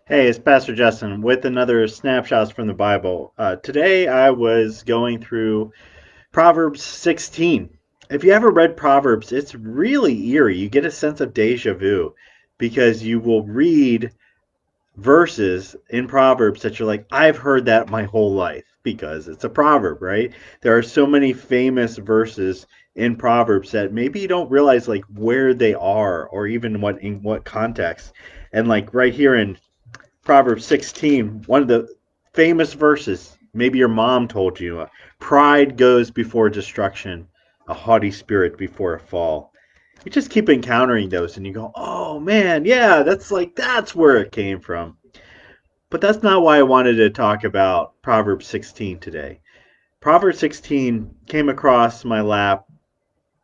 Hey, it's Pastor Justin with another Snapshots from the Bible. Today I was going through Proverbs 16. If you ever read Proverbs, it's really eerie. You get a sense of deja vu because you will read verses in Proverbs that you're like, I've heard that my whole life because it's a proverb, right? There are so many famous verses in Proverbs that maybe you don't realize like where they are or even what in what context. And like right here in Proverbs 16, one of the famous verses, maybe your mom told you, pride goes before destruction, a haughty spirit before a fall. You just keep encountering those and you go, oh man, yeah, that's where it came from. But that's not why I wanted to talk about Proverbs 16 today. Proverbs 16 came across my lap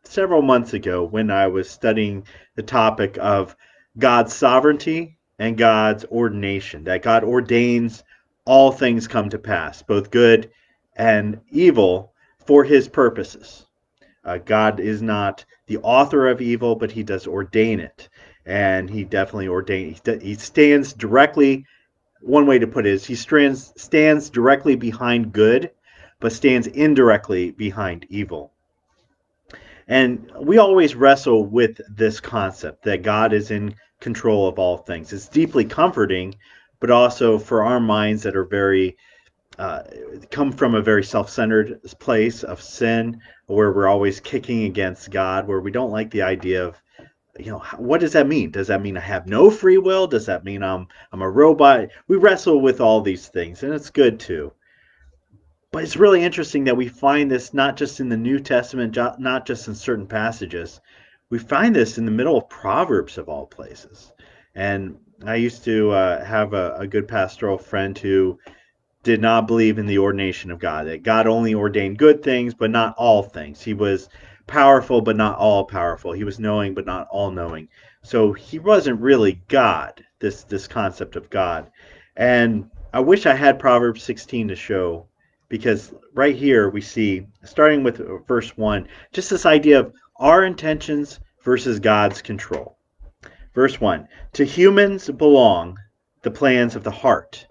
several months ago when I was studying the topic of God's sovereignty and God's ordination, that God ordains all things come to pass, both good and evil, for his purposes. God is not the author of evil, but he does ordain it. And he definitely ordains, he stands directly, one way to put it is he stands directly behind good, but stands indirectly behind evil. And we always wrestle with this concept that God is in control of all things. It's deeply comforting, but also for our minds that are very uh, come from a very self-centered place of sin, where we're always kicking against God, where we don't like the idea of, what does that mean? Does that mean I have no free will? Does that mean I'm a robot? We wrestle with all these things, and it's good too. But it's really interesting that we find this not just in the New Testament, not just in certain passages. We find this in the middle of Proverbs of all places. And I used to have a good pastoral friend who did not believe in the ordination of God, that God only ordained good things, but not all things. He was powerful, but not all powerful. He was knowing, but not all knowing. So he wasn't really God, this concept of God. And I wish I had Proverbs 16 to show, because right here we see, starting with verse 1, just this idea of our intentions versus God's control. Verse 1, to humans belong the plans of the heart,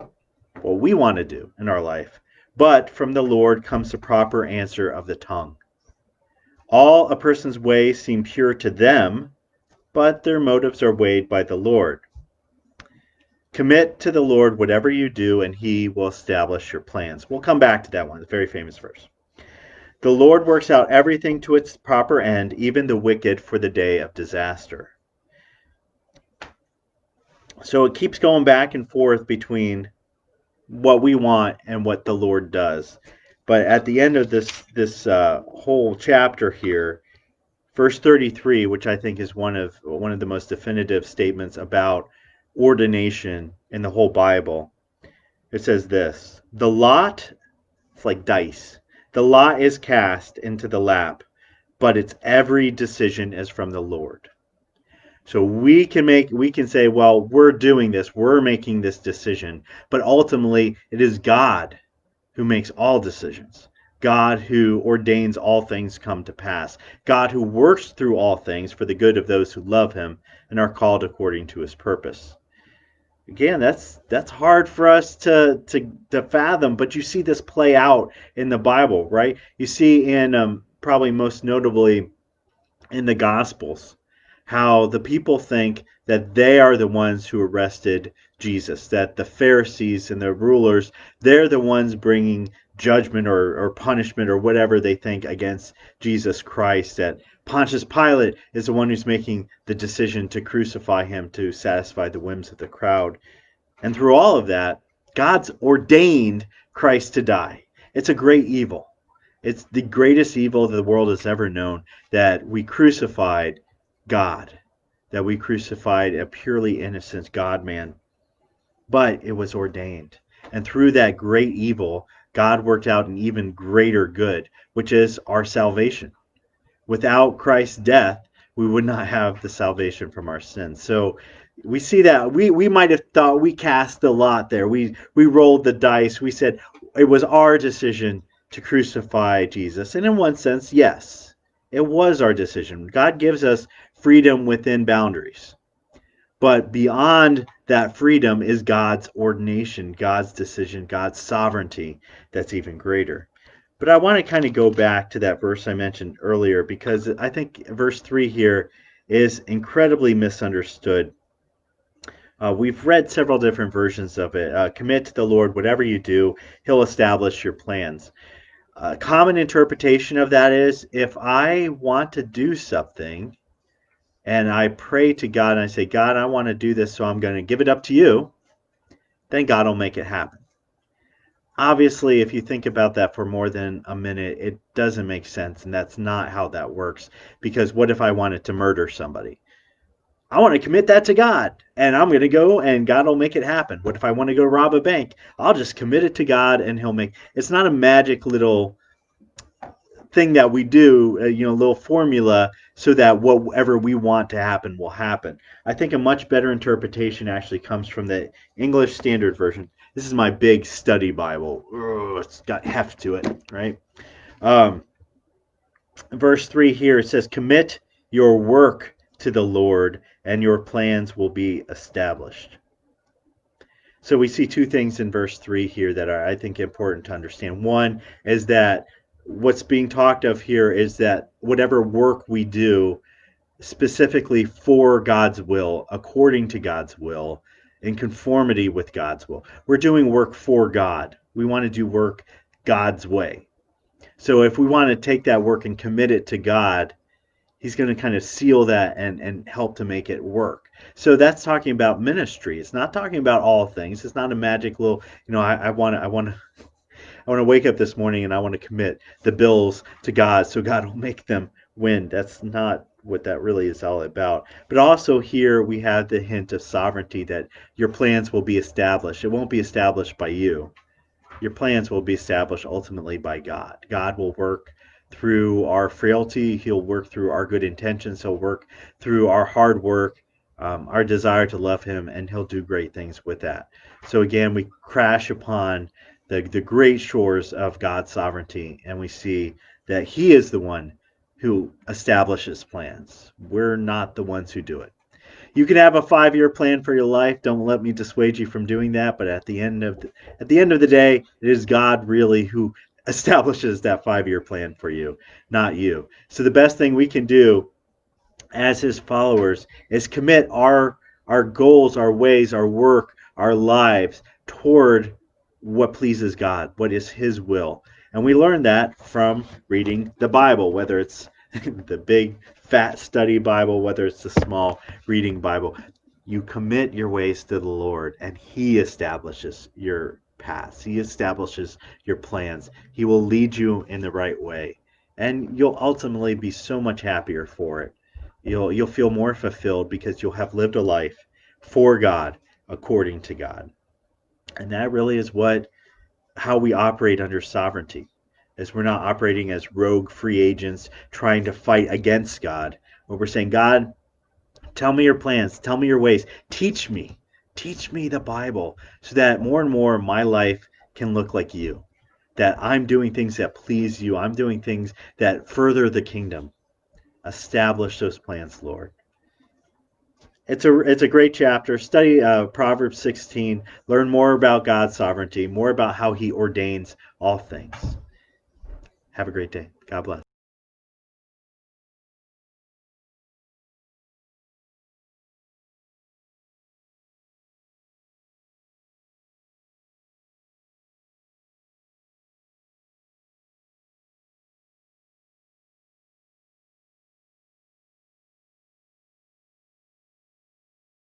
what we want to do in our life, but from the Lord comes the proper answer of the tongue. All a person's ways seem pure to them, but their motives are weighed by the Lord. Commit to the Lord whatever you do, and he will establish your plans. We'll come back to that one, the very famous verse. The Lord works out everything to its proper end, even the wicked for the day of disaster. So it keeps going back and forth between what we want and what the Lord does. But at the end of this whole chapter here, verse 33, which I think is one of the most definitive statements about ordination in the whole Bible, it says this: the lot, it's like dice. The lot is cast into the lap, but its every decision is from the Lord. So we can say, well, we're doing this, we're making this decision, but ultimately it is God who makes all decisions. God who ordains all things come to pass. God who works through all things for the good of those who love him and are called according to his purpose. Again, that's hard for us to fathom, but you see this play out in the Bible, right? You see in probably most notably in the Gospels, how the people think that they are the ones who arrested Jesus, that the Pharisees and the rulers, they're the ones bringing judgment or punishment or whatever they think against Jesus Christ, that Pontius Pilate is the one who's making the decision to crucify him to satisfy the whims of the crowd. And through all of that, God's ordained Christ to die. It's a great evil. It's the greatest evil that the world has ever known, that we crucified God, that we crucified a purely innocent God-man. But it was ordained. And through that great evil, God worked out an even greater good, which is our salvation. Without Christ's death, we would not have the salvation from our sins. So we see that we might have thought we cast the lot there. We rolled the dice. We said it was our decision to crucify Jesus. And in one sense, yes, it was our decision. God gives us freedom within boundaries. But beyond that freedom is God's ordination, God's decision, God's sovereignty that's even greater. But I want to kind of go back to that verse I mentioned earlier, because I think verse 3 here is incredibly misunderstood. We've read several different versions of it. Commit to the Lord whatever you do, he'll establish your plans. Common interpretation of that is, if I want to do something and I pray to God and I say, God, I want to do this, so I'm going to give it up to you, then God will make it happen. Obviously, if you think about that for more than a minute, it doesn't make sense, and that's not how that works. Because what if I wanted to murder somebody? I want to commit that to God, and I'm going to go, and God will make it happen. What if I want to go rob a bank? I'll just commit it to God, and he'll make. It's not a magic little thing that we do, little formula, so that whatever we want to happen will happen. I think a much better interpretation actually comes from the English Standard Version. This is my big study Bible. It's got heft to it, right? Verse 3 here, it says, commit your work to the Lord, and your plans will be established. So we see two things in verse 3 here that are, I think, important to understand. One is that what's being talked of here is that whatever work we do specifically for God's will, according to God's will, in conformity with God's will. We're doing work for God. We want to do work God's way. So if we want to take that work and commit it to God, he's going to kind of seal that and help to make it work. So that's talking about ministry. It's not talking about all things. It's not a magic little, I want to wake up this morning and I want to commit the bills to God so God will make them win. That's not what that really is all about. But also here we have the hint of sovereignty, that your plans will be established. It won't be established by you. Your plans will be established ultimately by God. God will work through our frailty. He'll work through our good intentions. He'll work through our hard work, our desire to love him, and he'll do great things with that. So again, we crash upon the great shores of God's sovereignty, and we see that he is the one who establishes plans. We're not the ones who do it. You can have a 5-year plan for your life. Don't let me dissuade you from doing that. But at the end of the day, it is God really who establishes that 5-year plan for you, not you. So the best thing we can do as his followers is commit our goals, our ways, our work, our lives toward what pleases God, what is his will. And we learn that from reading the Bible, whether it's the big fat study Bible, whether it's the small reading Bible. You commit your ways to the Lord, and he establishes your paths. He establishes your plans. He will lead you in the right way, and you'll ultimately be so much happier for it. You'll feel more fulfilled because you'll have lived a life for God, according to God. And that really is how we operate under sovereignty. As we're not operating as rogue free agents trying to fight against God. But we're saying, God, tell me your plans, tell me your ways, teach me the Bible, so that more and more my life can look like you, that I'm doing things that please you, I'm doing things that further the kingdom. Establish those plans, Lord. It's a great chapter. Study Proverbs 16. Learn more about God's sovereignty, more about how he ordains all things. Have a great day. God bless.